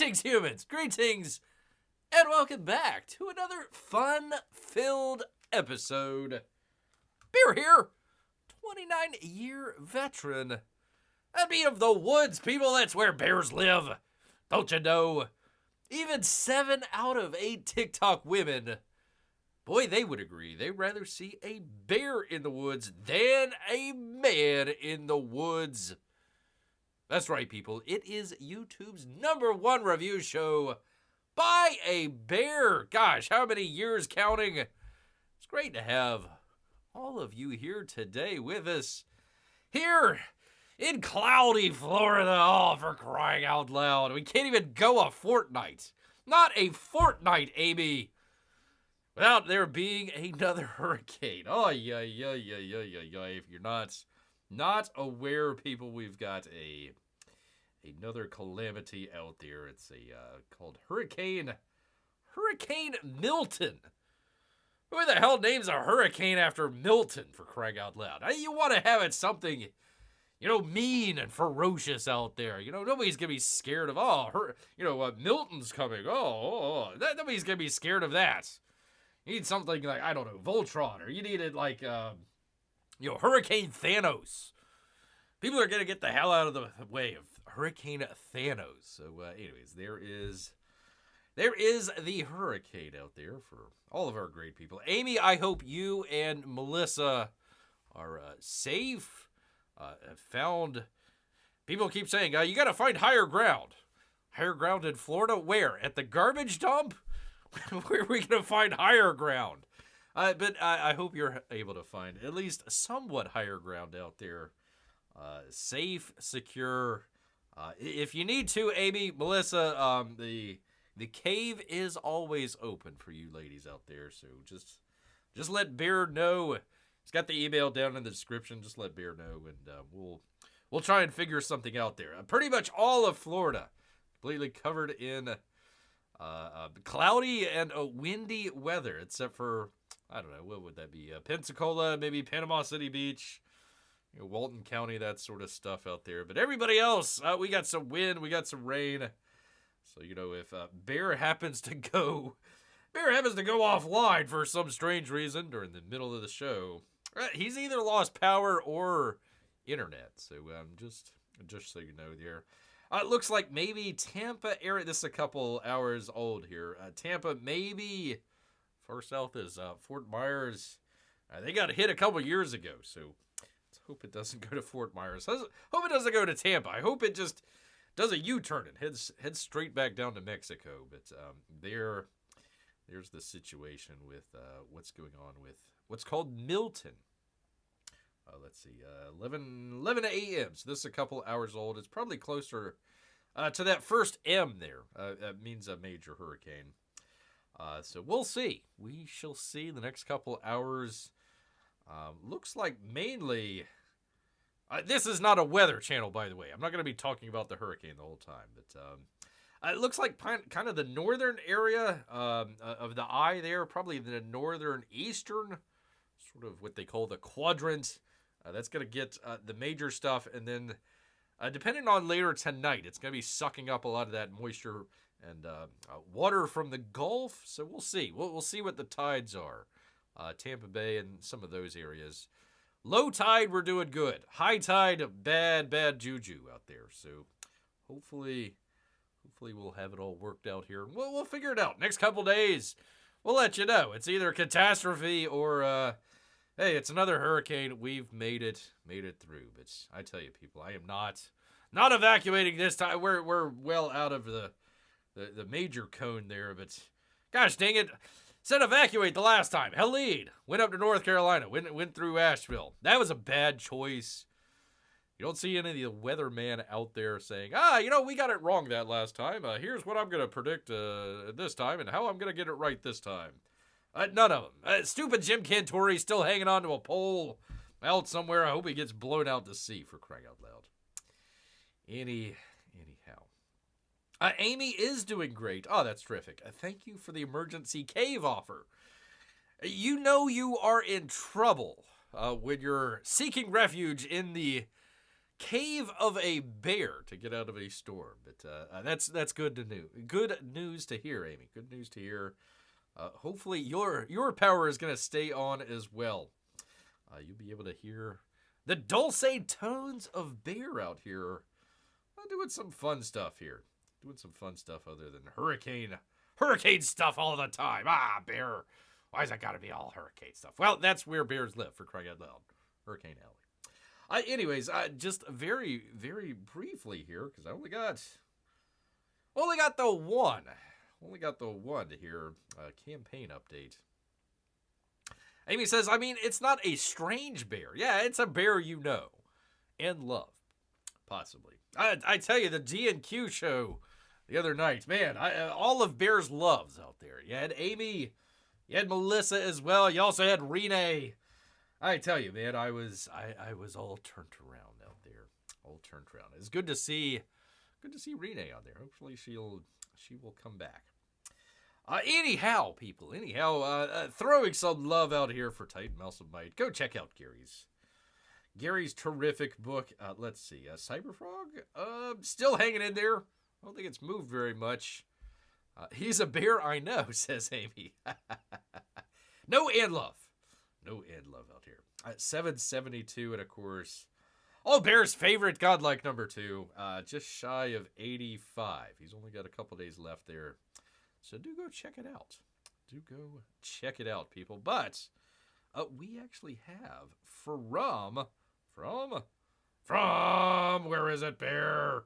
Greetings, humans! Greetings! And welcome back to another fun-filled episode. Bear here, 29-year veteran. I'd be of the woods, people. That's where bears live. Don't you know? Even 7 out of 8 TikTok women, boy, they would agree. They'd rather see a bear in the woods than a man in the woods. That's right, people. It is YouTube's #1 review show by a bear. Gosh, how many years counting? It's great to have all of you here today with us. Here in cloudy Florida. Oh, for crying out loud. We can't even go a fortnight. Not a fortnight, Amy, without there being another hurricane. Oh, yeah. If you're not aware, people, we've got another calamity out there. It's called Hurricane Milton. Who the hell names a hurricane after Milton, for crying out loud? You want to have it something, mean and ferocious out there. Nobody's going to be scared of, Milton's coming. Nobody's going to be scared of that. You need something like, I don't know, Voltron, or you needed like, Hurricane Thanos. People are going to get the hell out of the way of Hurricane Thanos. So, anyways, there is the hurricane out there for all of our great people. Amy, I hope you and Melissa are safe. Found, people keep saying, you got to find higher ground. Higher ground in Florida? Where? At the garbage dump? Where are we going to find higher ground? But I hope you're able to find at least somewhat higher ground out there. Safe, secure. If you need to, Amy, Melissa, the cave is always open for you ladies out there. So just let Bear know. He's got the email down in the description. Just let Bear know, and we'll try and figure something out there. Pretty much all of Florida, completely covered in cloudy and windy weather, except for, I don't know, what would that be? Pensacola, maybe Panama City Beach, Walton County, that sort of stuff out there. But everybody else, we got some wind, we got some rain. So, if Bear happens to go offline for some strange reason during the middle of the show, he's either lost power or internet. So, just so you know there. It looks like maybe Tampa area. This is a couple hours old here. Tampa, maybe far south is Fort Myers. They got hit a couple years ago, so let's hope it doesn't go to Fort Myers. Hope it doesn't go to Tampa. I hope it just does a U-turn and heads straight back down to Mexico. But there's the situation with what's going on with what's called Milton. Let's see, 11 a.m. So this is a couple hours old. It's probably closer to that first M there. That means a major hurricane. So we'll see. We shall see the next couple hours. Looks like mainly... this is not a weather channel, by the way. I'm not going to be talking about the hurricane the whole time. But it looks like kind of the northern area of the eye there. Probably the northern eastern, sort of what they call the quadrant. That's going to get the major stuff, and then depending on later tonight, it's going to be sucking up a lot of that moisture and water from the Gulf. So we'll see. We'll see what the tides are. Tampa Bay and some of those areas. Low tide, we're doing good. High tide, bad juju out there. So hopefully we'll have it all worked out here. We'll figure it out. Next couple days, we'll let you know. It's either catastrophe or... hey, it's another hurricane. We've made it through. But I tell you, people, I am not evacuating this time. We're well out of the major cone there. But gosh dang it, said evacuate the last time. Hell, lead went up to North Carolina. Went through Asheville. That was a bad choice. You don't see any of the weatherman out there saying, we got it wrong that last time. Here's what I'm gonna predict this time and how I'm gonna get it right this time. None of them. Stupid Jim Cantore still hanging on to a pole out somewhere. I hope he gets blown out to sea, for crying out loud. Anyhow. Amy is doing great. Oh, that's terrific. Thank you for the emergency cave offer. You are in trouble when you're seeking refuge in the cave of a bear to get out of a storm. But that's good to know. Good news to hear, Amy. Good news to hear. Hopefully your power is going to stay on as well. You'll be able to hear the dulcet tones of Bear out here. Doing some fun stuff here. Doing some fun stuff other than hurricane stuff all the time. Bear. Why's it got to be all hurricane stuff? Well, that's where bears live, for crying out loud. Hurricane Alley. Anyways, just very, very briefly here, because I only got the one. Only got the one here. Campaign update. Amy says, I mean, it's not a strange bear. Yeah, it's a bear you know and love, possibly. I tell you, the D&Q show the other night, man, all of Bear's loves out there. You had Amy, you had Melissa as well. You also had Irenee. I tell you, man, I was all turned around out there. All turned around. It's good to see Irenee out there. Hopefully she will come back. Anyhow, people, throwing some love out here for Titan Mouse of Might. Go check out Gary's terrific book. Let's see, Cyberfrog, still hanging in there. I don't think it's moved very much. He's a bear, I know, says Amy. No and love out here. 772, and of course, all Bear's favorite godlike number 2, just shy of 85. He's only got a couple days left there. So do go check it out. Do go check it out, people. But we actually have from where is it, Bear?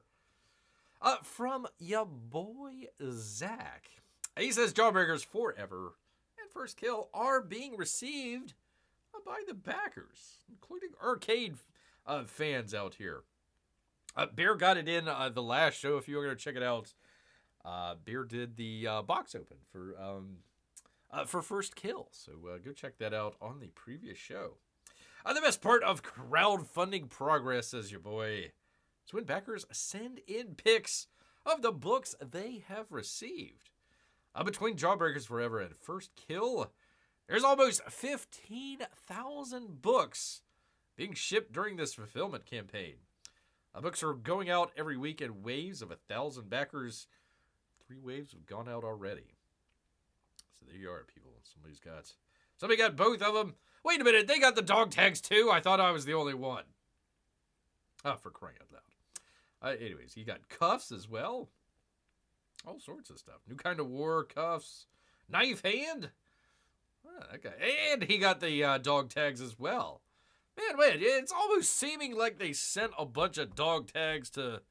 From ya boy Zach. He says Jawbreakers Forever and First Kill are being received by the backers, including arcade fans out here. Bear got it in the last show. If you were going to check it out, Bear did the box open for First Kill. So go check that out on the previous show. The best part of crowdfunding progress, says your boy, is when backers send in pics of the books they have received. Between Jawbreakers Forever and First Kill, there's almost 15,000 books being shipped during this fulfillment campaign. Books are going out every week in waves of 1,000 backers. 3 waves have gone out already. So there you are, people. Somebody got both of them. Wait a minute, they got the dog tags too? I thought I was the only one. For crying out loud. Anyways, he got cuffs as well. All sorts of stuff. New kind of war cuffs. Knife hand. Okay. And he got the dog tags as well. Man, it's almost seeming like they sent a bunch of dog tags to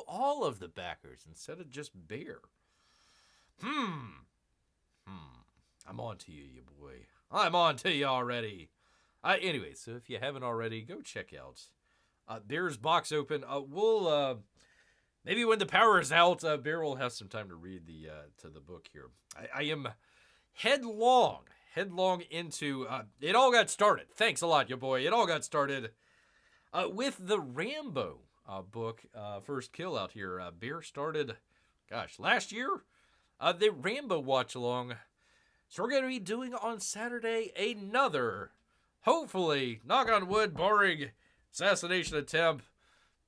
all of the backers instead of just Bear. I'm on to you boy. I'm on to you already. Anyway, so if you haven't already, go check out Bear's box open. We'll maybe when the power is out, Bear will have some time to read the book here. I am headlong into it. All got started. Thanks a lot, you boy. It all got started with the Rambo book, First Kill out here. Bear started, last year, the Rambo watch along. So we're going to be doing on Saturday another, hopefully, knock on wood, barring assassination attempt,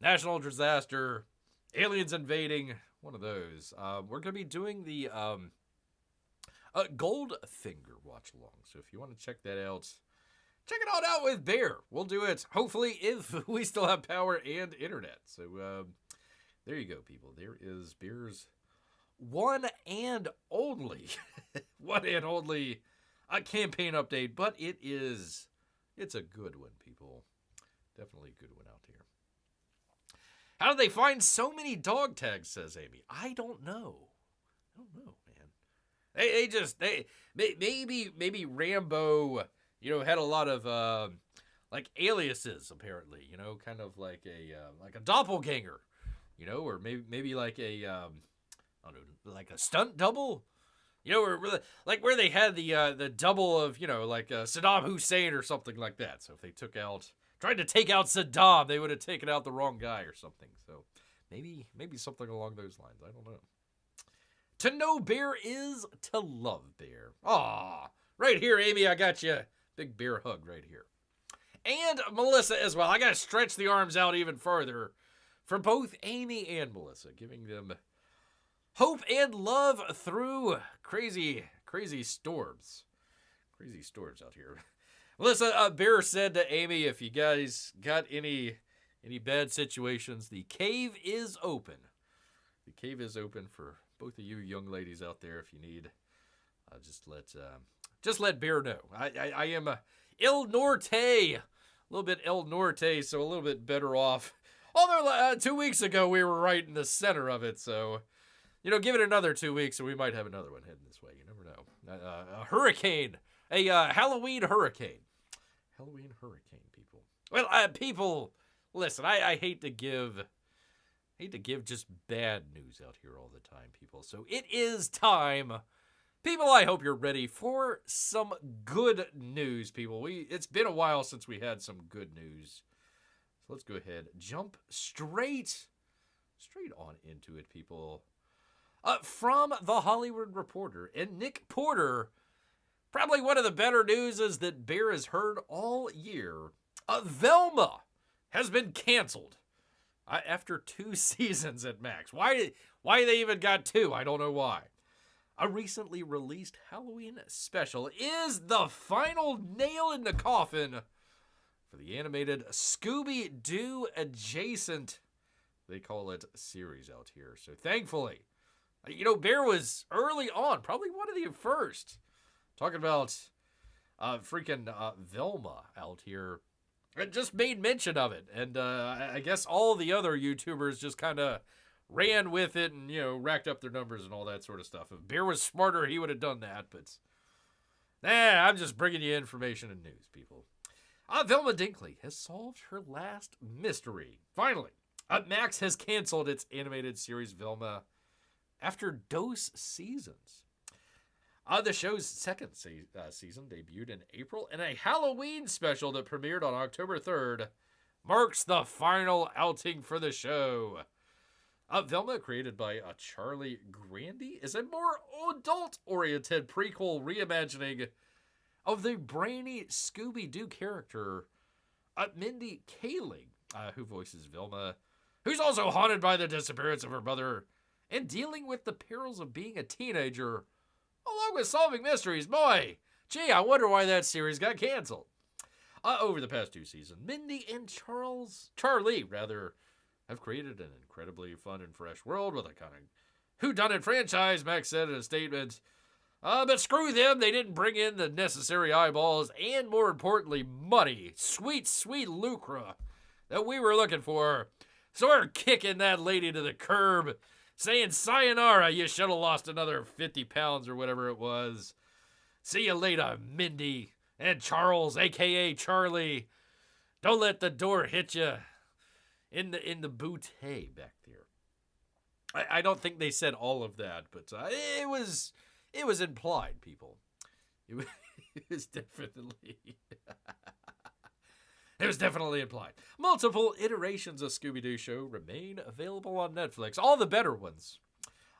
national disaster, aliens invading, one of those. We're going to be doing the Goldfinger watch along. So if you want to check that out, check it all out with Bear. We'll do it, hopefully, if we still have power and internet. So there you go, people. There is Bear's one and only campaign update, but it's a good one, people. Definitely a good one out here. How did they find so many dog tags, says Amy? I don't know, man. Maybe Rambo, had a lot of aliases apparently, kind of like a doppelganger, or maybe like a I don't know, like a stunt double, or where they had the double of Saddam Hussein or something like that. So if they tried to take out Saddam, they would have taken out the wrong guy or something. So maybe something along those lines. I don't know. To know Bear is to love Bear. Aw, right here, Amy, I got you. Big Bear hug right here. and Melissa as well. I got to stretch the arms out even further for both Amy and Melissa, giving them hope and love through crazy storms. Crazy storms out here. Melissa, Bear said to Amy, if you guys got any bad situations, the cave is open. The cave is open for both of you young ladies out there if you need. Just let Bear know. I am Il Norte. A little bit El Norte, so a little bit better off. Although 2 weeks ago we were right in the center of it, so give it another 2 weeks and we might have another one heading this way. You never know. A hurricane, a Halloween hurricane. Halloween hurricane, people. Well, people, listen. I hate to give just bad news out here all the time, people. So it is time. People, I hope you're ready for some good news, people. It's been a while since we had some good news. So let's go ahead, jump straight on into it, people. From The Hollywood Reporter and Nick Porter, probably one of the better news is that Bear has heard all year. Velma has been canceled after 2 seasons at Max. Why they even got 2? I don't know why. A recently released Halloween special is the final nail in the coffin for the animated Scooby-Doo adjacent, they call it, series out here. So thankfully, Bear was early on, probably one of the first, talking about freaking Velma out here. It just made mention of it. And I guess all the other YouTubers just kind of ran with it and, racked up their numbers and all that sort of stuff. If Bear was smarter, he would have done that. But, I'm just bringing you information and news, people. Velma Dinkley has solved her last mystery. Finally, Max has canceled its animated series Velma after dose seasons. The show's second season debuted in April, and a Halloween special that premiered on October 3rd marks the final outing for the show. Velma, created by Charlie Grandy, is a more adult-oriented prequel reimagining of the brainy Scooby-Doo character Mindy Kaling, who voices Velma, who's also haunted by the disappearance of her mother and dealing with the perils of being a teenager, along with solving mysteries. Boy, gee, I wonder why that series got canceled. Over the past 2 seasons, Mindy and Charlie, have created an incredibly fun and fresh world with a kind of whodunit franchise, Max said in a statement. But screw them, they didn't bring in the necessary eyeballs and, more importantly, money, sweet lucre that we were looking for. So we're kicking that lady to the curb, saying, sayonara, you should have lost another 50 pounds or whatever it was. See you later, Mindy and Charles, a.k.a. Charlie. Don't let the door hit you in the bootay back there. I don't think they said all of that, but it was implied, people. It was definitely... It was definitely implied. Multiple iterations of Scooby-Doo show remain available on Netflix. All the better ones.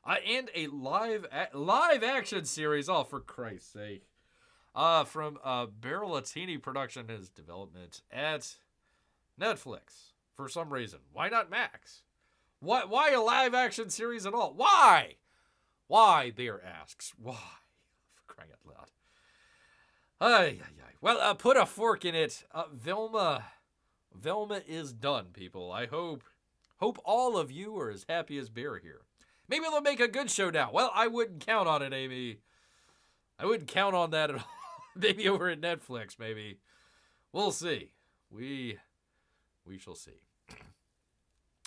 And a live action series, for Christ's sake. From Berlatini Production is development at Netflix. For some reason. Why not Max? Why a live action series at all? Why? Why, Bear asks. Why? For crying out loud. Ay. Well, put a fork in it. Velma is done, people. I hope all of you are as happy as Bear here. Maybe they'll make a good show now. Well, I wouldn't count on it, Amy. I wouldn't count on that at all. Maybe over at Netflix, maybe. We'll see. We shall see.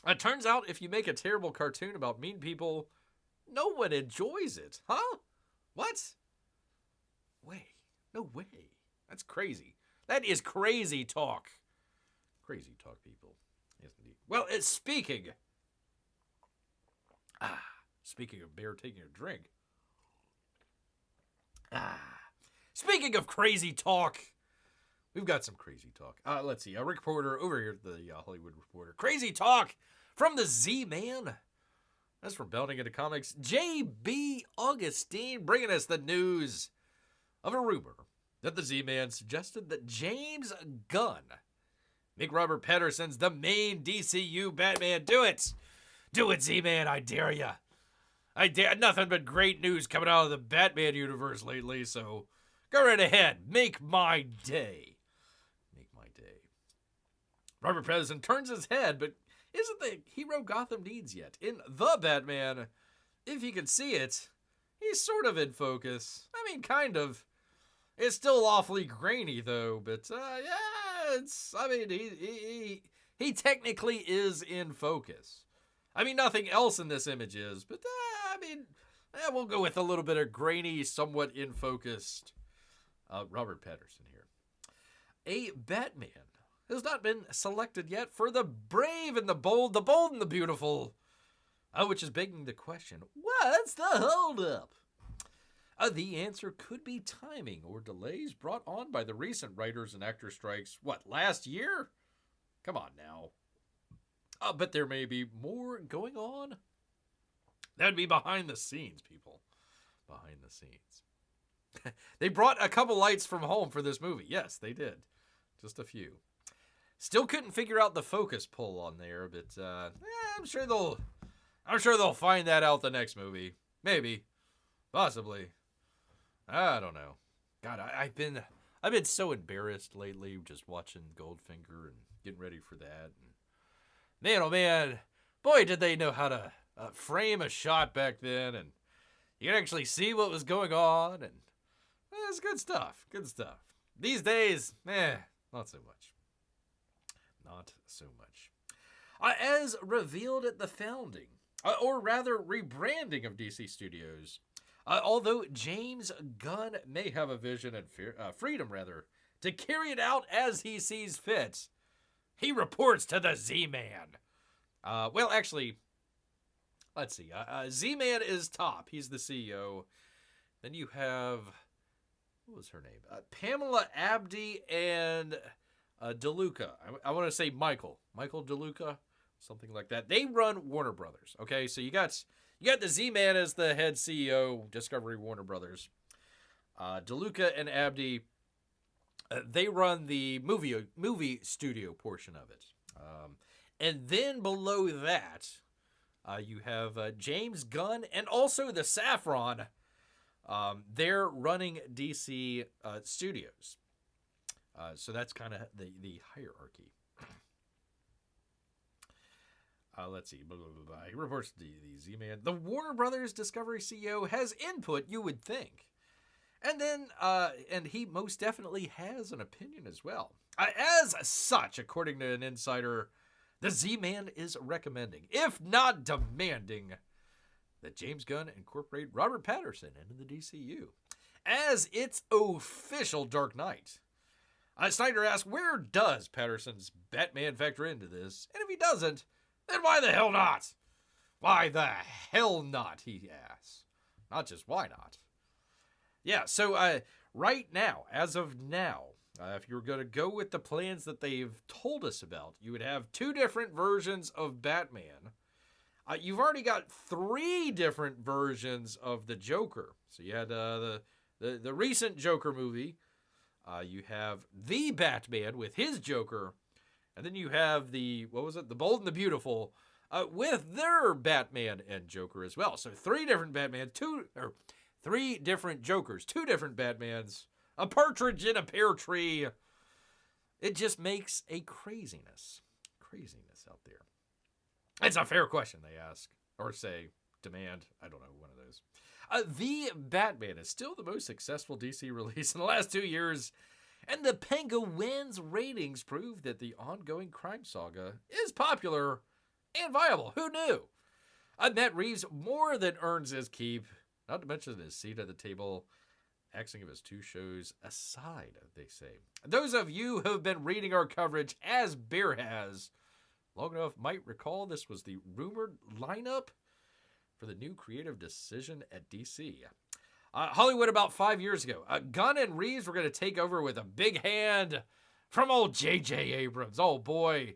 It turns out if you make a terrible cartoon about mean people, no one enjoys it. Huh? What? No way. That's crazy. That is crazy talk. Crazy talk, people. Yes, indeed. Well, speaking of Bear taking a drink. Speaking of crazy talk, we've got some crazy talk. Let's see. Rick Porter over here at the Hollywood Reporter. Crazy talk from the Z-Man. That's from Belting into Comics. J.B. Augustine bringing us the news of a rumor that the Z-Man suggested that James Gunn make Robert Pattinson's the main DCU Batman. Do it! Do it, Z-Man, I dare ya. I dare. Nothing but great news coming out of the Batman universe lately, so go right ahead. Make my day. Make my day. Robert Pattinson turns his head, but isn't the hero Gotham needs yet. In The Batman, if you can see it, he's sort of in focus. I mean, kind of. It's still awfully grainy, though, but yeah, it's, I mean, he technically is in focus. I mean, nothing else in this image is, but I mean, we'll go with a little bit of grainy, somewhat in-focused Robert Pattinson here. A Batman has not been selected yet for the brave and the bold and the beautiful, which is begging the question, what's the holdup? The answer could be timing or delays brought on by the recent writers and actor strikes. What, last year? Come on now. But there may be more going on. That would be behind the scenes, people. Behind the scenes. They brought a couple lights from home for this movie. Yes, they did. Just a few. Still couldn't figure out the focus pull on there, but I'm sure they'll find that out the next movie. Maybe. Possibly. I don't know. God, I've been so embarrassed lately just watching Goldfinger and getting ready for that. And man, oh man, boy, did they know how to frame a shot back then, and you could actually see what was going on, and it's good stuff. Good stuff. These days, not so much. Not so much. As revealed at the founding, or rather rebranding of DC Studios, although James Gunn may have a vision and freedom, to carry it out as he sees fit, he reports to the Z-Man. Well, actually, let's see. Z-Man is top. He's the CEO. Then you have, what was her name? Pamela Abdi and DeLuca. I want to say Michael DeLuca, something like that. They run Warner Brothers. Okay, so you got the Z-Man as the head CEO, Discovery Warner Brothers. DeLuca and Abdi, they run the movie studio portion of it. And then below that, you have James Gunn and also the Saffron. They're running DC Studios. So that's kind of the hierarchy. Let's see. Blah, blah, blah, blah. He reports to the Z-Man. The Warner Brothers Discovery CEO has input, you would think. And then, and he most definitely has an opinion as well. As such, according to an insider, the Z-Man is recommending, if not demanding, that James Gunn incorporate Robert Pattinson into the DCU as its official Dark Knight. Snyder asks, where does Patterson's Batman factor into this? And if he doesn't, then why the hell not? Why the hell not, he asks. Not just why not. Yeah, so right now, as of now, if you're going to go with the plans that they've told us about, you would have 2 different versions of Batman. You've already got 3 different versions of the Joker. So you had the recent Joker movie. You have the Batman with his Joker. And then you have the Bold and the Beautiful with their Batman and Joker as well. So 3 different Batmans, 3 different Jokers, 2 different Batmans, a partridge in a pear tree. It just makes a craziness out there. It's a fair question, they ask, or say, demand. I don't know, one of those. The Batman is still the most successful DC release in the last 2 years, and the Penguin's ratings prove that the ongoing crime saga is popular and viable. Who knew? Matt Reeves more than earns his keep, not to mention his seat at the table, acting of his 2 shows aside, they say. Those of you who have been reading our coverage, as Bear has, long enough might recall this was the rumored lineup for the new creative decision at DC. Hollywood about 5 years ago. Gunn and Reeves were going to take over with a big hand from old J.J. Abrams. Oh boy.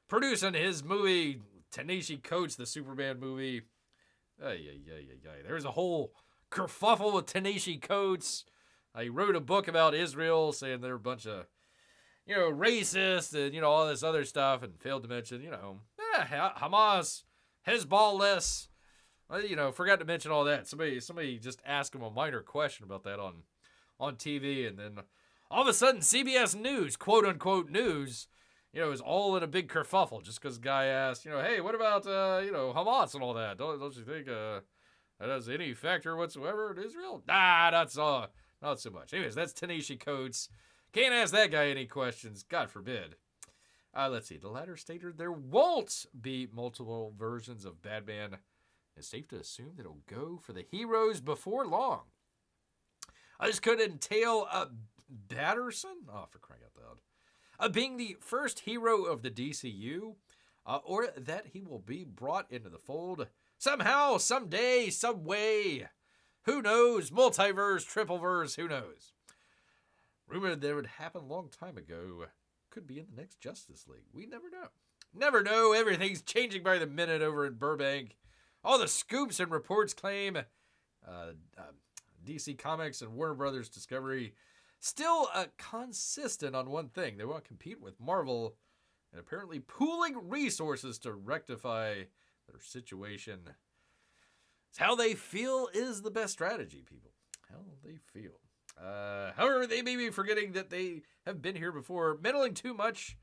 Producing his movie, Ta-Nehisi Coates, the Superman movie. There's a whole kerfuffle with Ta-Nehisi Coates. He wrote a book about Israel saying they're a bunch of, racist and, all this other stuff, and failed to mention, Hamas, Hezbollah, forgot to mention all that. Somebody just asked him a minor question about that on TV, and then all of a sudden CBS News, quote unquote news, is all in a big kerfuffle just because the guy asked, hey, what about, Hamas and all that? Don't you think that has any factor whatsoever in Israel? Nah, not so much. Anyways, that's Tanishi Coates. Can't ask that guy any questions. God forbid. Let's see. The latter stated there won't be multiple versions of Batman. It's safe to assume that it'll go for the heroes before long. This could entail Batterson, for crying out loud, being the first hero of the DCU, or that he will be brought into the fold somehow, someday, some way. Who knows? Multiverse, tripleverse, who knows? Rumored that would happen a long time ago. Could be in the next Justice League. We never know. Never know. Everything's changing by the minute over in Burbank. All the scoops and reports claim DC Comics and Warner Brothers Discovery still consistent on one thing. They want to compete with Marvel and apparently pooling resources to rectify their situation. It's how they feel is the best strategy, people. How they feel. However, they may be forgetting that they have been here before, meddling too much,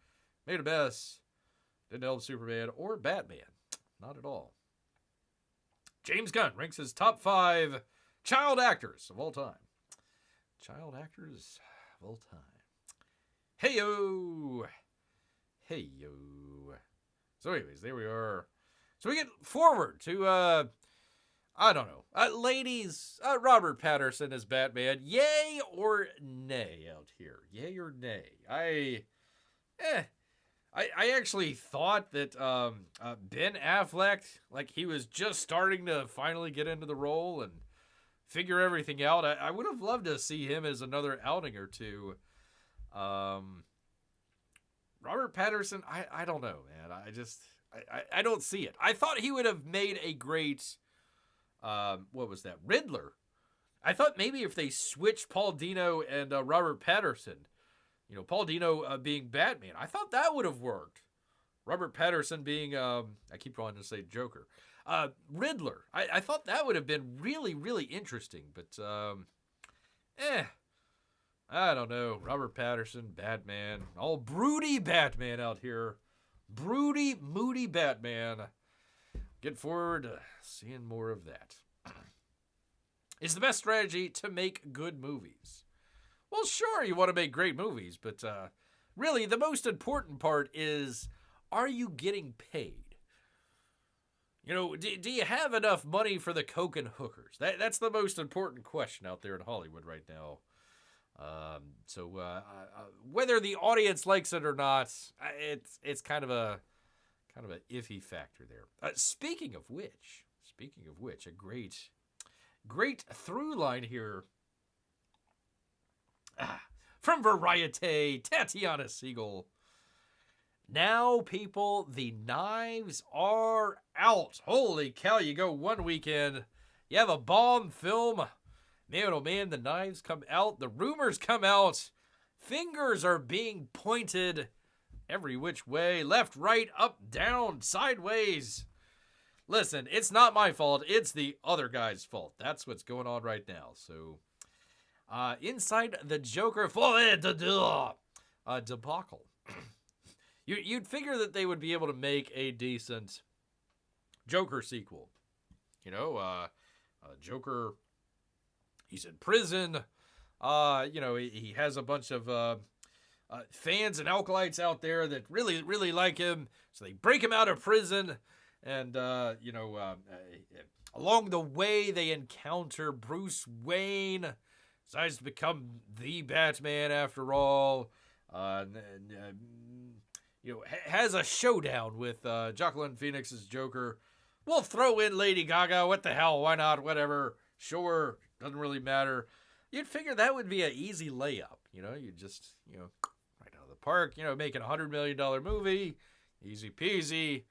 made a mess, didn't help Superman or Batman. Not at all. James Gunn ranks his top 5 child actors of all time. Child actors of all time. Hey-yo! Hey-yo. So anyways, there we are. So we get forward to, I don't know. Ladies, Robert Pattinson as Batman. Yay or nay out here? Yay or nay? I actually thought that Ben Affleck, like he was just starting to finally get into the role and figure everything out. I would have loved to see him as another outing or two. Robert Pattinson, I don't know, man. I don't see it. I thought he would have made a great... what was that? Riddler. I thought maybe if they switched Paul Dano and Robert Pattinson, Paul Dano being Batman, I thought that would have worked. Robert Pattinson being, I keep wanting to say Joker. Riddler. I thought that would have been really, really interesting, but, I don't know. Robert Pattinson, Batman, all broody Batman out here. Broody, moody Batman. Get forward to seeing more of that. Is the best strategy to make good movies? Well, sure, you want to make great movies, but really the most important part is, are you getting paid? Do you have enough money for the coke and hookers? That's the most important question out there in Hollywood right now. So whether the audience likes it or not, it's kind of a iffy factor there. Speaking of which, a great through line here from Variety, Tatiana Siegel. Now, people, the knives are out. Holy cow, you go one weekend, you have a bomb film. Man, oh man, the knives come out. The rumors come out. Fingers are being pointed every which way. Left, right, up, down, sideways. Listen, it's not my fault. It's the other guy's fault. That's what's going on right now. So, inside the Joker debacle. You'd figure that they would be able to make a decent Joker sequel. Joker, he's in prison. He has a bunch of fans and alkalites out there that really, really like him. So they break him out of prison. And, along the way, they encounter Bruce Wayne. Decides to become the Batman after all. Has a showdown with Joaquin Phoenix's Joker. We'll throw in Lady Gaga. What the hell? Why not? Whatever. Sure. Doesn't really matter. You'd figure that would be an easy layup. You just, right out of the park, make a $100 million movie. Easy peasy.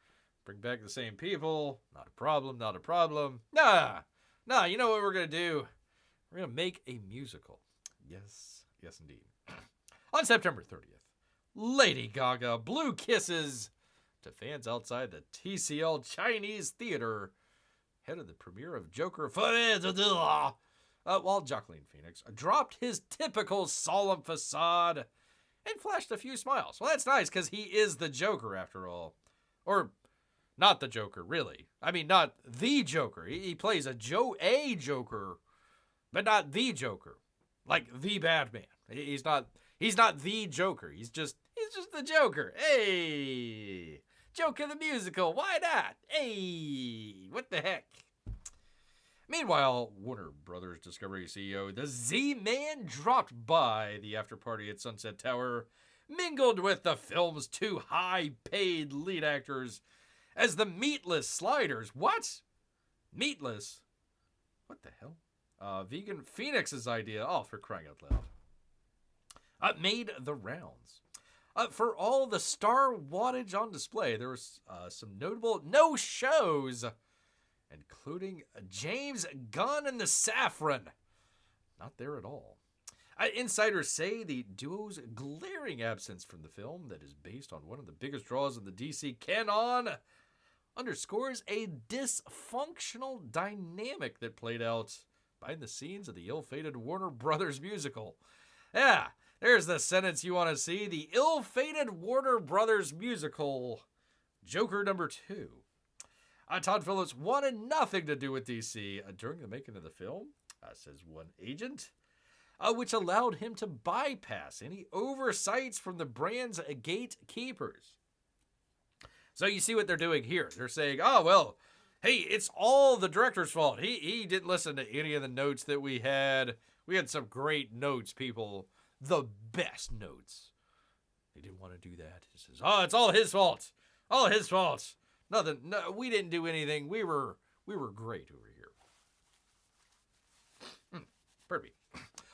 Bring back the same people. Not a problem. Nah. You know what we're going to do? We're going to make a musical. Yes, yes indeed. On September 30th, Lady Gaga blew kisses to fans outside the TCL Chinese Theater ahead of the premiere of Joker while Joaquin Phoenix dropped his typical solemn facade and flashed a few smiles. Well, that's nice because he is the Joker after all. Or not the Joker, really. I mean, not the Joker. He plays a Joker, but not the Joker. Like the Batman. He's not the Joker. He's just the Joker. Hey, Joker the musical. Why not? Hey, what the heck? Meanwhile, Warner Brothers Discovery CEO, the Z-Man, dropped by the after party at Sunset Tower, mingled with the film's two high-paid lead actors as the meatless sliders. What? Meatless? What the hell? Vegan Phoenix's idea. Oh, for crying out loud. Made the rounds. For all the star wattage on display, there was some notable no-shows, including James Gunn and the Saffron. Not there at all. Insiders say the duo's glaring absence from the film that is based on one of the biggest draws in the DC canon underscores a dysfunctional dynamic that played out behind the scenes of the ill-fated Warner Brothers musical. Yeah, there's the sentence you want to see. The ill-fated Warner Brothers musical, Joker number 2. Todd Phillips wanted nothing to do with DC during the making of the film, says one agent, which allowed him to bypass any oversights from the brand's gatekeepers. So you see what they're doing here. They're saying, oh, well, hey, it's all the director's fault. He didn't listen to any of the notes that we had. We had some great notes, people. The best notes. He didn't want to do that. He says, oh, it's all his fault. All his fault. Nothing. No, we didn't do anything. We were great over here. Pardon me.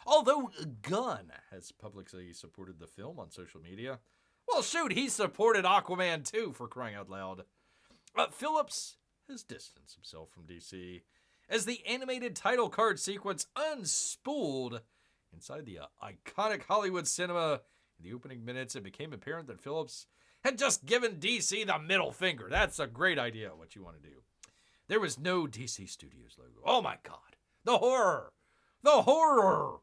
Although Gunn has publicly supported the film on social media, well, shoot, he supported Aquaman too, for crying out loud. Phillips has distanced himself from DC as the animated title card sequence unspooled inside the iconic Hollywood cinema. In the opening minutes, it became apparent that Phillips had just given DC the middle finger. That's a great idea, what you want to do. There was no DC Studios logo. Oh my God. The horror. The horror.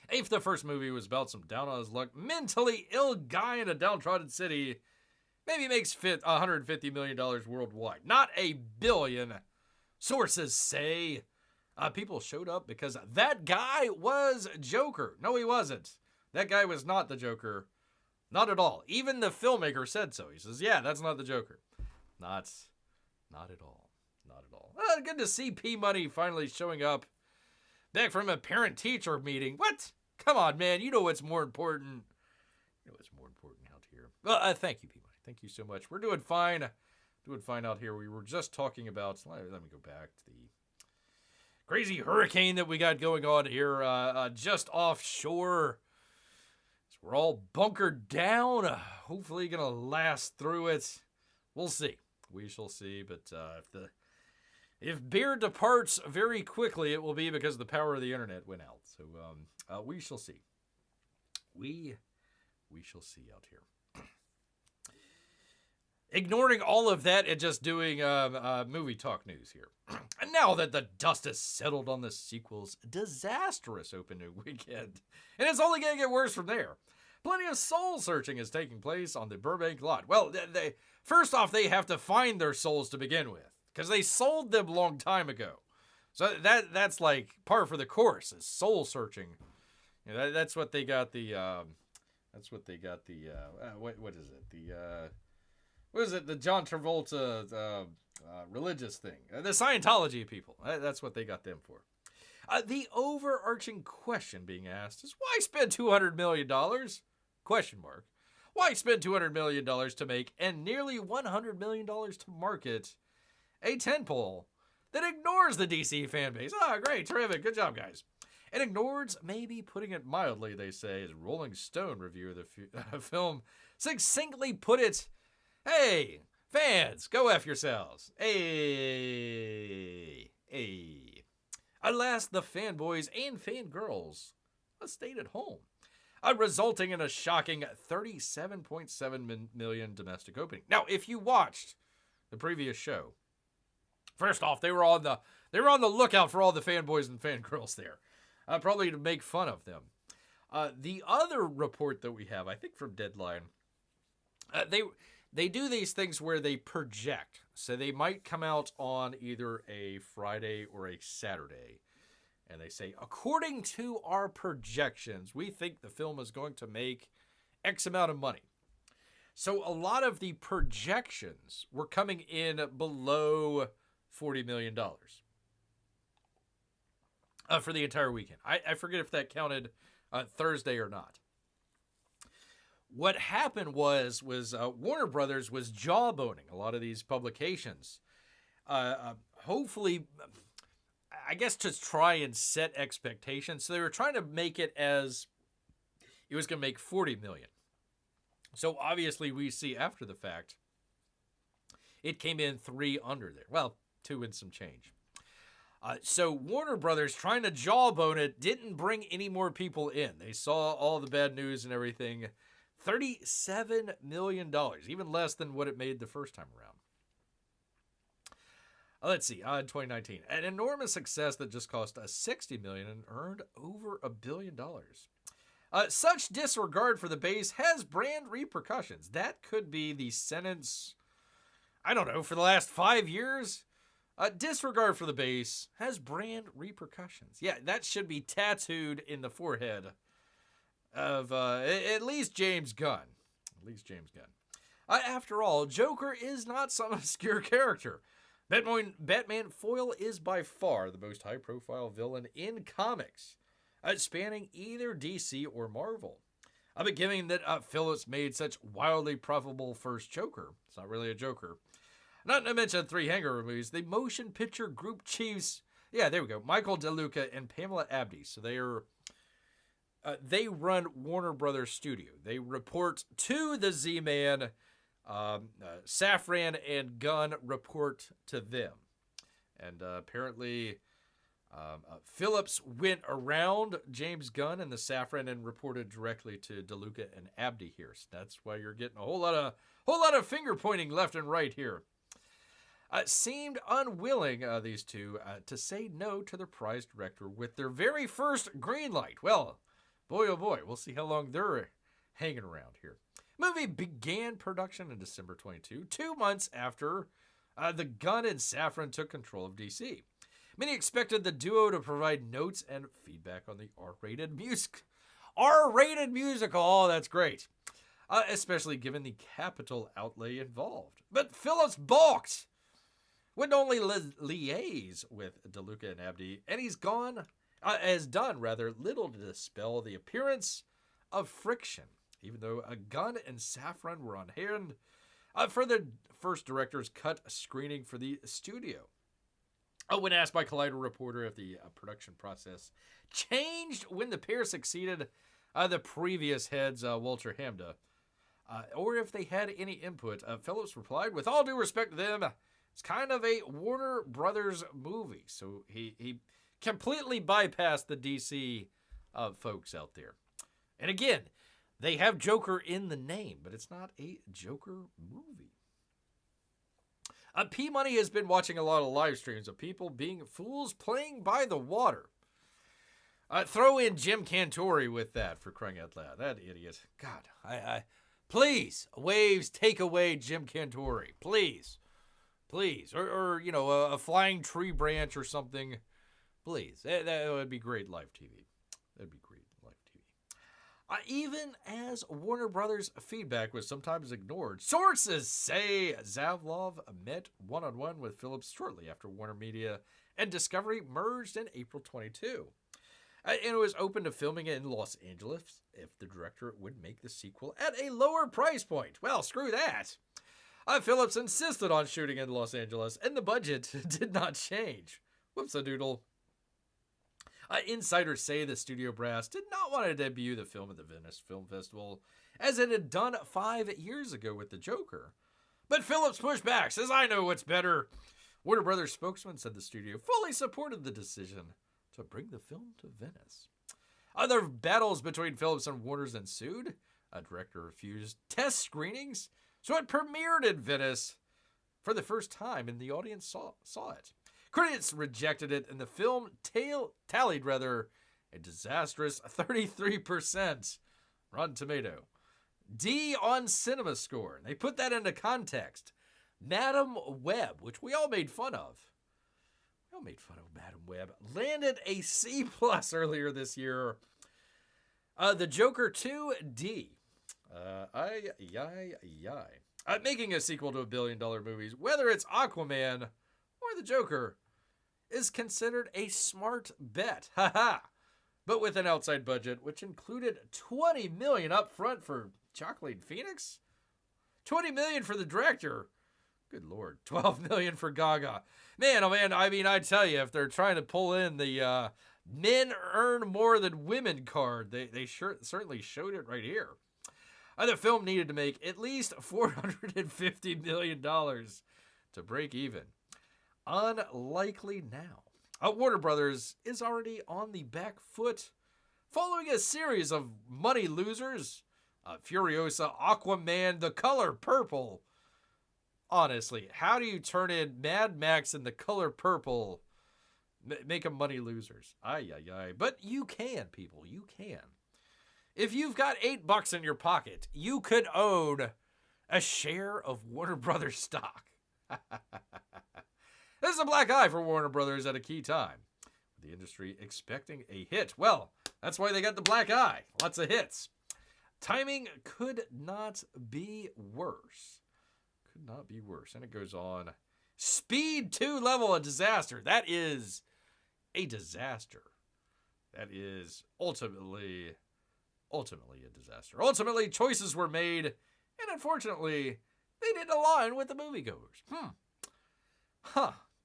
If the first movie was about some down on his luck, mentally ill guy in a downtrodden city, maybe makes $150 million worldwide. Not $1 billion. Sources say people showed up because that guy was Joker. No, he wasn't. That guy was not the Joker. Not at all. Even the filmmaker said so. He says, yeah, that's not the Joker. Not at all. Not at all. Good to see P-Money finally showing up. Back from a parent-teacher meeting. What? Come on, man. You know what's more important. You know what's more important out here. Well, thank you, P-Money. Thank you so much. We're doing fine. Doing fine out here. We were just talking about... Let me go back to the crazy hurricane that we got going on here just offshore. We're all bunkered down. Hopefully going to last through it. We'll see. We shall see. But if beer departs very quickly, it will be because the power of the internet went out. So we shall see. We shall see out here. Ignoring all of that and just doing movie talk news here. And now that the dust has settled on the sequel's disastrous opening weekend, and it's only going to get worse from there, plenty of soul searching is taking place on the Burbank lot. Well, first off, they have to find their souls to begin with, because they sold them a long time ago. So that's like par for the course, is soul searching. You know, that's what they got the what is it? What is it? The John Travolta religious thing. The Scientology people. That's what they got them for. The overarching question being asked is, why spend $200 million? Question mark. Why spend $200 million to make and nearly $100 million to market a tentpole that ignores the DC fan base? Ah, great, terrific, good job, guys. It ignores, maybe putting it mildly, they say, as Rolling Stone review of the film succinctly put it, hey, fans, go F yourselves. Hey. Alas, the fanboys and fangirls stayed at home, resulting in a shocking $37.7 million domestic opening. Now, if you watched the previous show, first off, they were on the lookout for all the fanboys and fangirls there, probably to make fun of them. The other report that we have, I think from Deadline, they do these things where they project. So they might come out on either a Friday or a Saturday. And they say, according to our projections, we think the film is going to make X amount of money. So a lot of the projections were coming in below $40 million for the entire weekend. I forget if that counted Thursday or not. What happened was Warner Brothers was jawboning a lot of these publications. Hopefully, I guess to try and set expectations. So they were trying to make it as it was going to make $40 million. So obviously we see after the fact, it came in 3 under there. Well, 2 and some change. So Warner Brothers trying to jawbone it didn't bring any more people in. They saw all the bad news and everything. $37 million, even less than what it made the first time around. Let's see, in 2019, an enormous success that just cost us $60 million and earned over $1 billion. Such disregard for the base has brand repercussions. That could be the sentence, I don't know, for the last 5 years. Disregard for the base has brand repercussions. Yeah, that should be tattooed in the forehead of at least James Gunn. After all, Joker is not some obscure character. Batman Foil is by far the most high-profile villain in comics, spanning either DC or Marvel. But given that Phillips made such wildly profitable first Joker, it's not really a Joker. Not to mention 3 hangover movies, the motion picture group chiefs, yeah, there we go, Michael DeLuca and Pamela Abdy. So they run Warner Brothers Studio. They report to the Z-Man. Safran and Gunn report to them. And apparently Phillips went around James Gunn and the Safran and reported directly to DeLuca and Abdy here. So that's why you're getting a whole lot of finger pointing left and right here. Seemed unwilling, these two, to say no to their prize director with their very first green light. Well, boy, oh boy, we'll see how long they're hanging around here. Movie began production in December 22, 2 months after the Gunn and Safran took control of DC. Many expected the duo to provide notes and feedback on the R-rated musical. Oh, that's great. Especially given the capital outlay involved. But Phillips balked. Wouldn't only liaise with DeLuca and Abdy, and has done little to dispel the appearance of friction. Even though Gunn and Safran were on hand for the first director's cut screening for the studio. When asked by Collider reporter if the production process changed when the pair succeeded the previous heads, Walter Hamda, or if they had any input, Phillips replied, with all due respect to them, it's kind of a Warner Brothers movie. So he completely bypassed the DC folks out there. And again, they have Joker in the name, but it's not a Joker movie. P-Money has been watching a lot of live streams of people being fools playing by the water. Throw in Jim Cantori with that, for crying out loud. That idiot. God, please, Waves, take away Jim Cantori. Please. Or a flying tree branch or something. Please. That would be great live TV. That'd be great. Even as Warner Brothers' feedback was sometimes ignored, sources say Zavlov met one-on-one with Phillips shortly after Warner Media and Discovery merged in April 22. And it was open to filming it in Los Angeles if the director would make the sequel at a lower price point. Well, screw that. Phillips insisted on shooting in Los Angeles, and the budget did not change. Whoops-a-doodle. Insiders say the studio brass did not want to debut the film at the Venice Film Festival, as it had done 5 years ago with the Joker. But Phillips pushed back, says, I know what's better. Warner Brothers spokesman said the studio fully supported the decision to bring the film to Venice. Other battles between Phillips and Warner's ensued. A director refused test screenings, so it premiered in Venice for the first time, and the audience saw it. Critics rejected it, and the film tallied a disastrous 33% Rotten Tomato. D on Cinema Score. They put that into context. Madam Web, which we all made fun of. Madam Web. Landed a C+ earlier this year. The Joker 2, D. Making a sequel to $1 billion movies, whether it's Aquaman or the Joker, is considered a smart bet. Haha. But with an outside budget, which included $20 million up front for Joaquin Phoenix, $20 million for the director. Good Lord, $12 million for Gaga. Man, oh man, I mean, I tell you, if they're trying to pull in the men earn more than women card, they certainly showed it right here. The film needed to make at least $450 million to break even. Unlikely now. Warner Brothers is already on the back foot following a series of money losers. Furiosa, Aquaman, The Color Purple. Honestly, how do you turn in Mad Max and The Color Purple? Make them money losers. But you can, people. You can. If you've got $8 in your pocket, you could own a share of Warner Brothers stock. This is a black eye for Warner Brothers at a key time. The industry expecting a hit. Well, that's why they got the black eye. Lots of hits. Timing could not be worse. And it goes on. Speed 2 level a disaster. That is a disaster. That is ultimately a disaster. Ultimately, choices were made, and unfortunately, they didn't align with the moviegoers.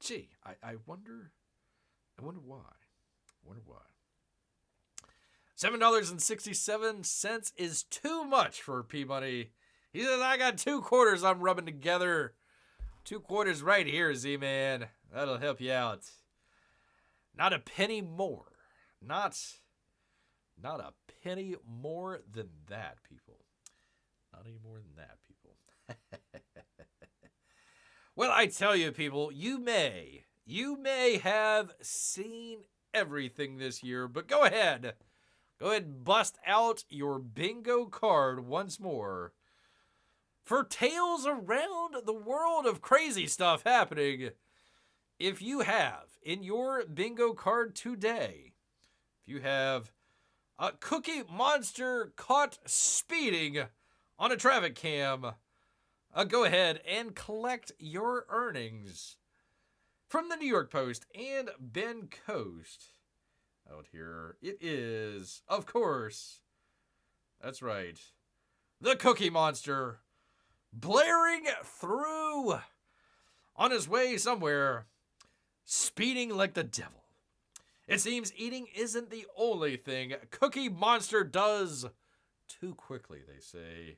Gee, I wonder why. $7.67 is too much for P-Money. He says, I got 2 quarters I'm rubbing together. 2 quarters right here, Z-Man. That'll help you out. Not a penny more. Not a penny more than that, people. Not any more than that, people. Well, I tell you, people, you may have seen everything this year, but go ahead and bust out your bingo card once more for tales around the world of crazy stuff happening. If you have in your bingo card today, if you have a Cookie Monster caught speeding on a traffic cam, go ahead and collect your earnings from the New York Post and Ben Coast. Out here, it is, of course, that's right, the Cookie Monster blaring through on his way somewhere, speeding like the devil. It seems eating isn't the only thing Cookie Monster does too quickly, they say.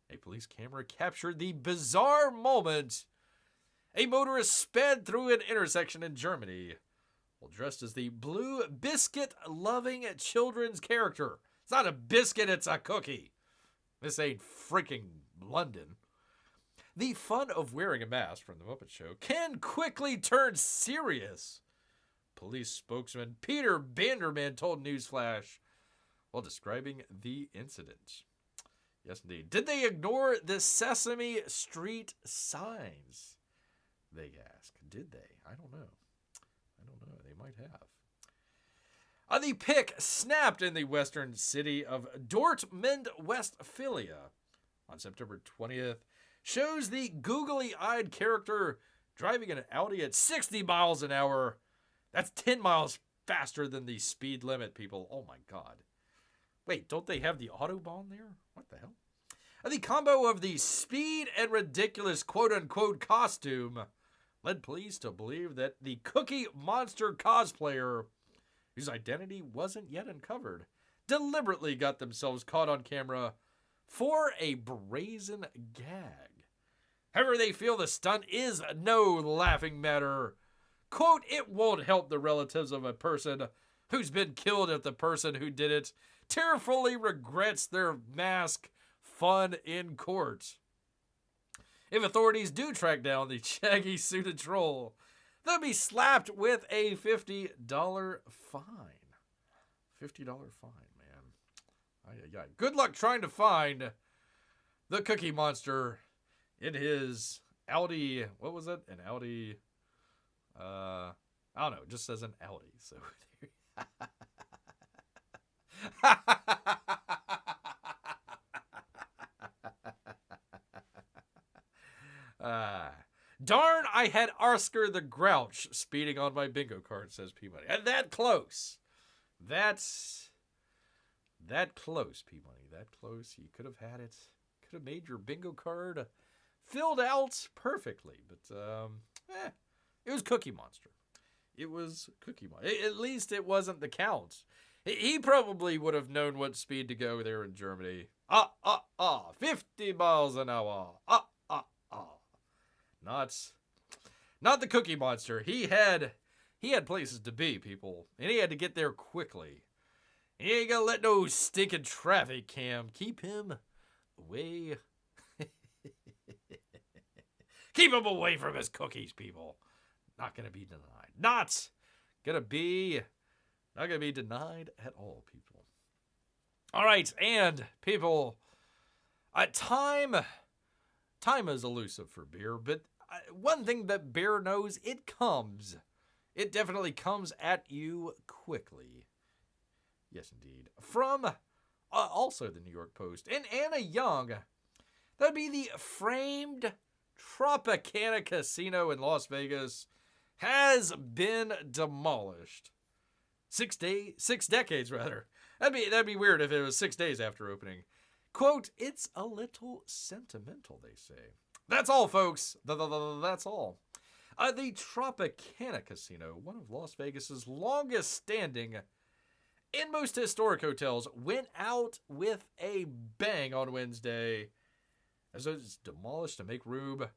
A police camera captured the bizarre moment a motorist sped through an intersection in Germany while dressed as the blue biscuit-loving children's character. It's not a biscuit, it's a cookie. This ain't freaking London. The fun of wearing a mask from The Muppet Show can quickly turn serious. Police spokesman Peter Banderman told Newsflash while describing the incident. Yes, indeed. Did they ignore the Sesame Street signs? They ask. Did they? I don't know. They might have. The pick snapped in the western city of Dortmund, Westphalia on September 20th shows the googly-eyed character driving an Audi at 60 miles an hour. That's 10 miles faster than the speed limit, people. Oh, my God. Wait, don't they have the Autobahn there? What the hell? The combo of the speed and ridiculous quote-unquote costume led police to believe that the Cookie Monster cosplayer, whose identity wasn't yet uncovered, deliberately got themselves caught on camera for a brazen gag. However, they feel the stunt is no laughing matter. Quote, it won't help the relatives of a person who's been killed if the person who did it tearfully regrets their mask fun in court. If authorities do track down the shaggy suited troll, they'll be slapped with a $50 fine. $50 fine, man. Good luck trying to find the Cookie Monster in his Audi. What was it? An Audi. I don't know. It just says an Audi. So. Darn, I had Oscar the Grouch speeding on my bingo card, says Peabody. And that close. That's that close, Peabody. That close. You could have had it. Could have made your bingo card filled out perfectly. But, it was Cookie Monster. It was Cookie Monster. At least it wasn't the Count. He probably would have known what speed to go there in Germany. 50 miles an hour. Not the Cookie Monster. He had places to be, people. And he had to get there quickly. He ain't gonna let no stinking traffic cam keep him away. Keep him away from his cookies, people. Not gonna be denied. Not gonna be denied at all, people. All right, and people, time is elusive for beer, but one thing that beer knows, it comes. It definitely comes at you quickly. Yes, indeed. From also the New York Post and Anna Young, that'd be the framed Tropicana Casino in Las Vegas has been demolished. 6 decades rather. That'd be weird if it was 6 days after opening. Quote, it's a little sentimental, they say. That's all, folks. That's all. The Tropicana Casino, one of Las Vegas's longest standing and most historic hotels, went out with a bang on Wednesday as it was demolished to make room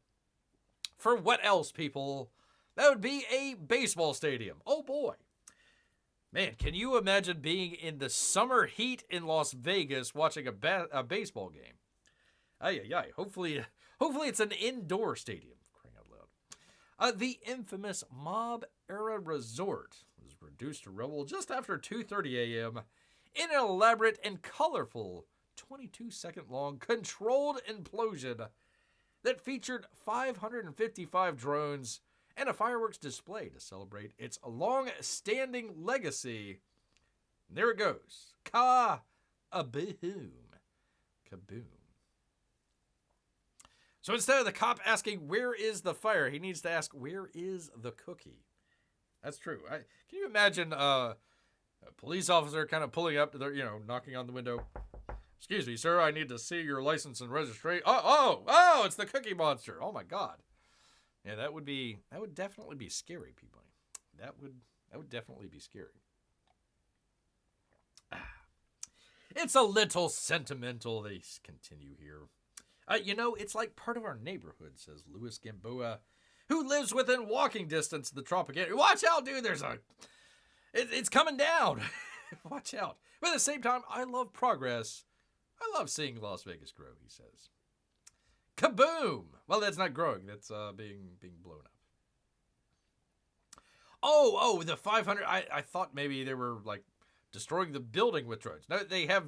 for what else, people? That would be a baseball stadium. Oh boy. Man, can you imagine being in the summer heat in Las Vegas watching a baseball game? Hopefully it's an indoor stadium. Crying out loud. The infamous mob-era resort was reduced to rubble just after 2:30 a.m. in an elaborate and colorful 22-second-long controlled implosion that featured 555 drones and a fireworks display to celebrate its long-standing legacy. And there it goes. Kaboom. Kaboom. So instead of the cop asking, where is the fire, he needs to ask, where is the cookie? That's true. Can you imagine a police officer kind of pulling up to their, knocking on the window? Excuse me, sir, I need to see your license and registration. Oh, it's the Cookie Monster. Oh my God. Yeah, that would definitely be scary, people. That would definitely be scary. It's a little sentimental, they continue here. It's like part of our neighborhood, says Louis Gamboa, who lives within walking distance of the Tropicana. Watch out, dude, it's coming down. Watch out. But at the same time, I love progress. I love seeing Las Vegas grow, he says. Kaboom! Well, that's not growing. That's being blown up. Oh, the 500. I thought maybe they were like destroying the building with drones. No, they have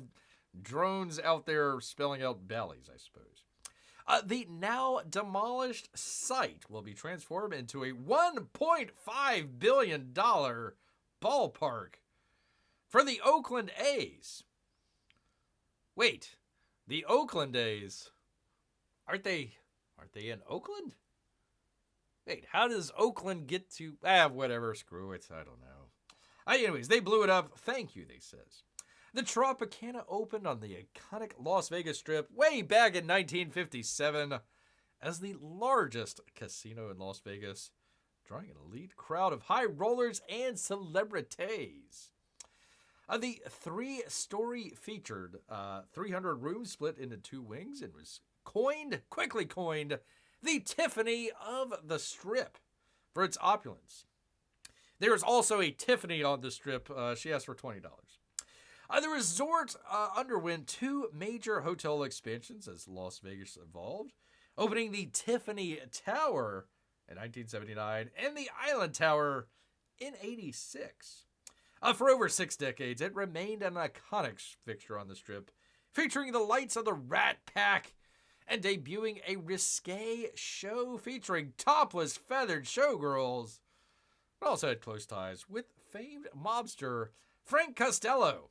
drones out there spelling out bellies, I suppose. The now demolished site will be transformed into a $1.5 billion ballpark for the Oakland A's. Wait, the Oakland A's, aren't they in Oakland? Wait, how does Oakland get to, whatever, screw it, I don't know. Anyways, they blew it up. Thank you, they says. The Tropicana opened on the iconic Las Vegas Strip way back in 1957 as the largest casino in Las Vegas, drawing an elite crowd of high rollers and celebrities. The three-story featured 300 rooms split into two wings and was quickly coined the Tiffany of the Strip for its opulence. There's also a Tiffany on the strip. She asked for $20. The resort underwent 2 major hotel expansions as Las Vegas evolved, opening the Tiffany Tower in 1979 and the Island Tower in 86. For over 6 decades, it remained an iconic fixture on the strip, featuring the lights of the Rat Pack and debuting a risque show featuring topless feathered showgirls. It also had close ties with famed mobster Frank Costello.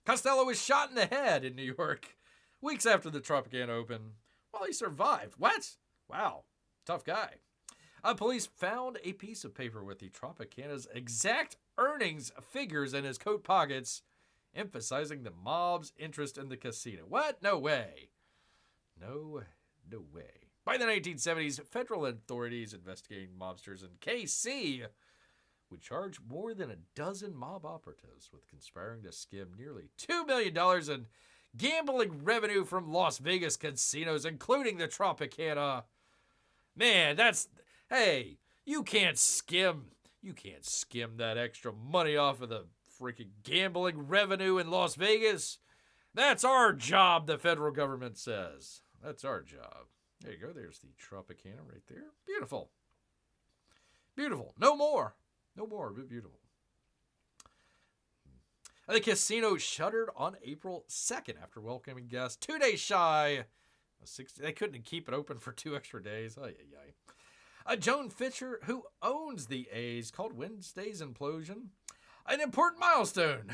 Costello was shot in the head in New York weeks after the Tropicana opened. Well, he survived. What? Wow. Tough guy. Police found a piece of paper with the Tropicana's exact earnings figures in his coat pockets, emphasizing the mob's interest in the casino. What? No way. No way. By the 1970s, federal authorities investigating mobsters in KC would charge more than a dozen mob operatives with conspiring to skim nearly $2 million in gambling revenue from Las Vegas casinos, including the Tropicana. Man, hey, you can't skim that extra money off of the freaking gambling revenue in Las Vegas. That's our job, the federal government says. That's our job. There you go. There's the Tropicana right there. Beautiful. Beautiful. No more, but beautiful. The casino shuttered on April 2nd after welcoming guests 2 days shy of 60. They couldn't keep it open for 2 extra days. Joan Fisher, who owns the A's, called Wednesday's implosion an important milestone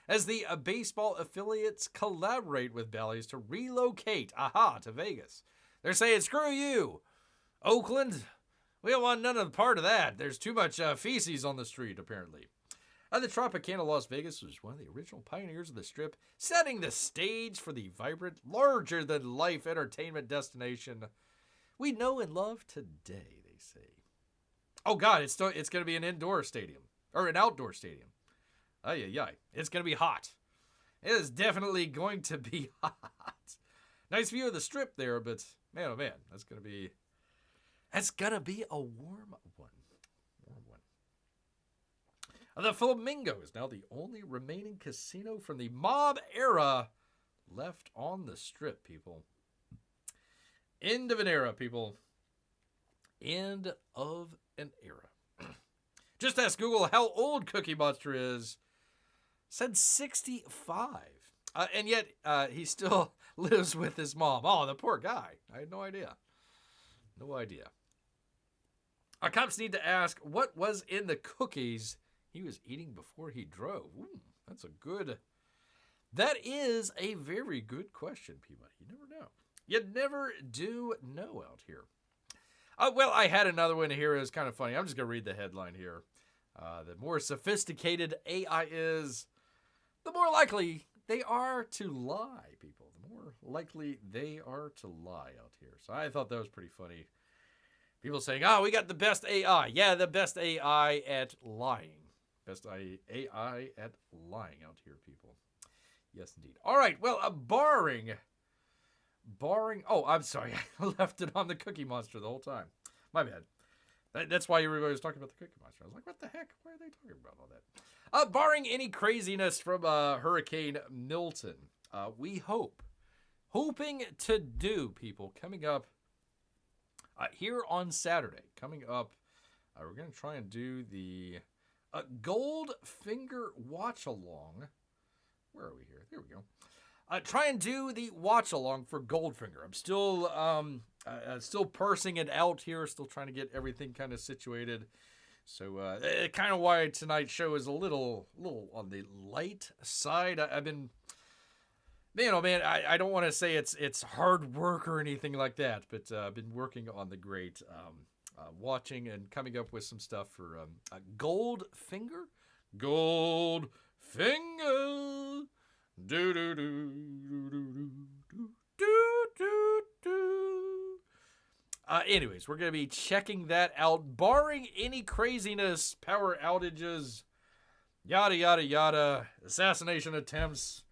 as the baseball affiliates collaborate with Bally's to relocate to Vegas. They're saying, screw you, Oakland. We don't want none of the part of that. There's too much feces on the street, apparently. The Tropicana Las Vegas was one of the original pioneers of the strip, setting the stage for the vibrant, larger-than-life entertainment destination we know and love today, they say. Oh, God, it's going to be an indoor stadium, or an outdoor stadium. It's going to be hot. It is definitely going to be hot. Nice view of the strip there, but man, oh man, that's going to be a warm one. The Flamingo is now the only remaining casino from the mob era left on the strip, people. End of an era, people. End of an era. Just ask Google how old Cookie Monster is. Said 65. And yet, he still lives with his mom. Oh, the poor guy. I had no idea. Our cops need to ask what was in the cookies he was eating before he drove. That is a very good question, Peabody. You never know. You never do know out here. Well, I had another one here. It was kind of funny. I'm just going to read the headline here. The more sophisticated AI is, the more likely they are to lie, people. The more likely they are to lie out here. So I thought that was pretty funny. People saying, we got the best AI. Yeah, the best AI at lying. Best AI at lying out here, people. Yes, indeed. All right, well, barring... Oh, I'm sorry. I left it on the Cookie Monster the whole time. My bad. That's why everybody was talking about the Cookie Monster. I was like, what the heck? Why are they talking about all that? Barring any craziness from Hurricane Milton, we hoping to do, people, coming up here on Saturday. Coming up, we're going to try and do the Goldfinger watch-along. Where are we here? There we go. Try and do the watch-along for Goldfinger. I'm still parsing it out here, still trying to get everything kind of situated. So, kind of why tonight's show is a little on the light side. I've been, man, I don't want to say it's hard work or anything like that, but I've been working on the great watching and coming up with some stuff for Goldfinger. Goldfinger. Do do do do do do do do do. Anyways, we're gonna be checking that out, barring any craziness, power outages, yada yada yada, assassination attempts,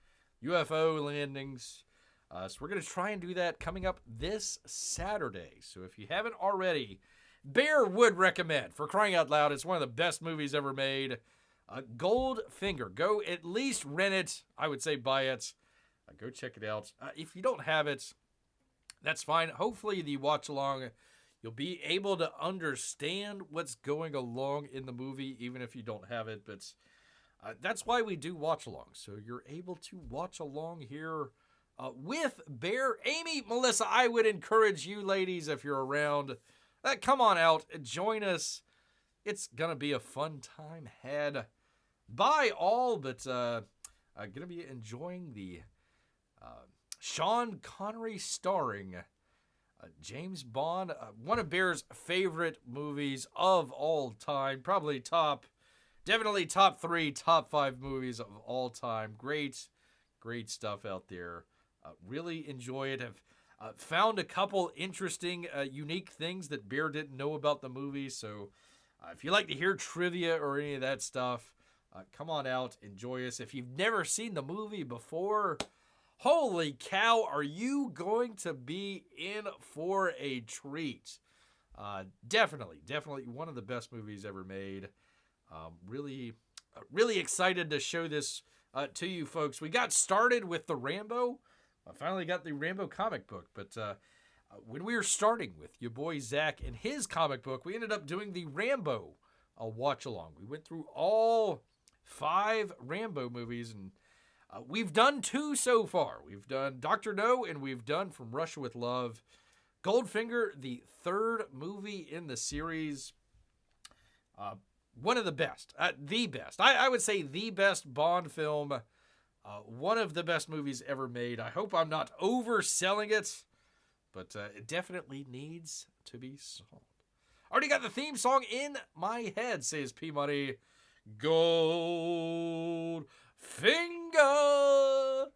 UFO landings. So we're gonna try and do that coming up this Saturday. So if you haven't already, Bear would recommend, for crying out loud. It's one of the best movies ever made. Goldfinger. Go at least rent it. I would say buy it. Go check it out. If you don't have it, that's fine. Hopefully the watch along, you'll be able to understand what's going along in the movie, even if you don't have it. But that's why we do watch along. So you're able to watch along here with Bear. Amy, Melissa, I would encourage you ladies, if you're around, come on out. Join us. It's going to be a fun time had by all, but going to be enjoying the Sean Connery starring James Bond, one of Bear's favorite movies of all time. Probably definitely top 3, top 5 movies of all time. Great stuff out there. Really enjoy it. Have found a couple interesting, unique things that Bear didn't know about the movie. So if you like to hear trivia or any of that stuff, come on out, enjoy us. If you've never seen the movie before, holy cow, are you going to be in for a treat? Definitely one of the best movies ever made. Really excited to show this to you folks. We got started with the Rambo. I finally got the Rambo comic book, but when we were starting with your boy Zach and his comic book, we ended up doing the Rambo watch along. We went through all 5 Rambo movies, and we've done 2 so far. We've done Dr. No, and we've done From Russia with Love. Goldfinger, the 3rd movie in the series. One of the best. The best. I would say the best Bond film. One of the best movies ever made. I hope I'm not overselling it, but it definitely needs to be sold. Already got the theme song in my head, says P-Money. Goldfinger.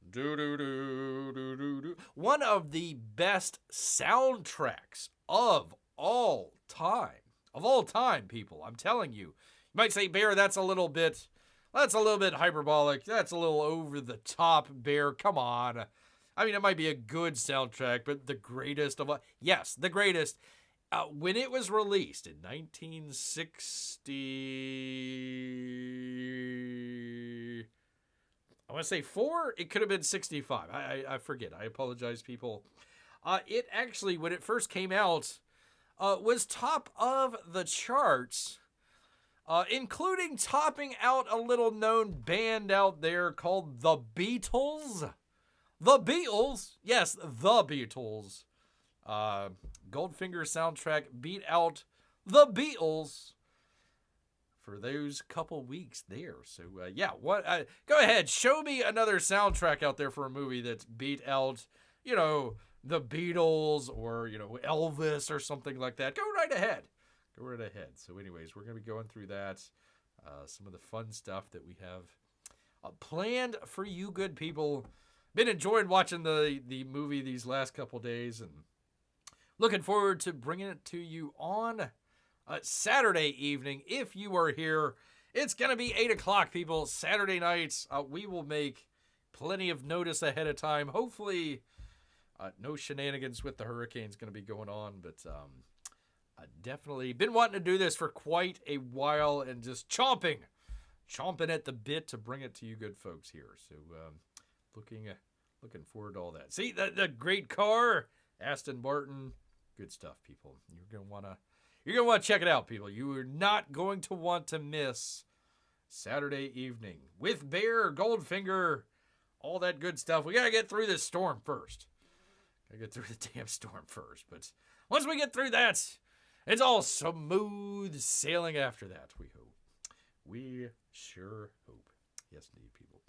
Do-do-do-do-do-do. One of the best soundtracks of all time. Of all time, people. I'm telling you. You might say, Bear, that's a little bit hyperbolic. That's a little over the top, Bear. Come on. I mean, it might be a good soundtrack, but the greatest of all. Yes, the greatest. When it was released in 1960, I want to say 4. It could have been 65. I forget. I apologize, people. It actually, when it first came out, was top of the charts. Including topping out a little-known band out there called The Beatles. The Beatles? Yes, The Beatles. Goldfinger soundtrack beat out The Beatles for those couple weeks there. So, yeah, go ahead, show me another soundtrack out there for a movie that's beat out, The Beatles or, Elvis or something like that. Go right ahead. So anyways, we're going to be going through that. Some of the fun stuff that we have planned for you good people. Been enjoying watching the movie these last couple days and looking forward to bringing it to you on Saturday evening. If you are here, it's going to be 8 o'clock, people. Saturday nights, we will make plenty of notice ahead of time. Hopefully, no shenanigans with the hurricane's going to be going on, but definitely been wanting to do this for quite a while and just chomping at the bit to bring it to you good folks here. So looking forward to all that. See, the great car, Aston Martin, good stuff, people. You're gonna wanna check it out, people. You are not going to want to miss Saturday evening with Bear, Goldfinger, all that good stuff. We gotta get through this storm first. But once we get through that, it's all smooth sailing after that, we hope. We sure hope. Yes, indeed, people.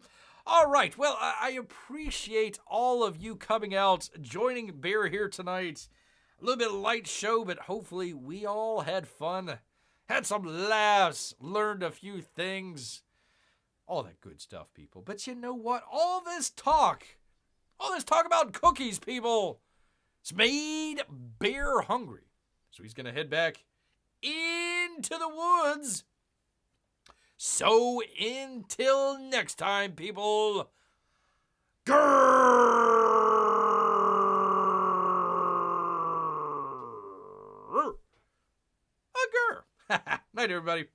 All right. Well, I appreciate all of you coming out, joining Bear here tonight. A little bit of light show, but hopefully we all had fun, had some laughs, learned a few things. All that good stuff, people. But you know what? All this talk about cookies, people, it's made Bear hungry. So he's going to head back into the woods. So until next time, people, grrr. night, everybody.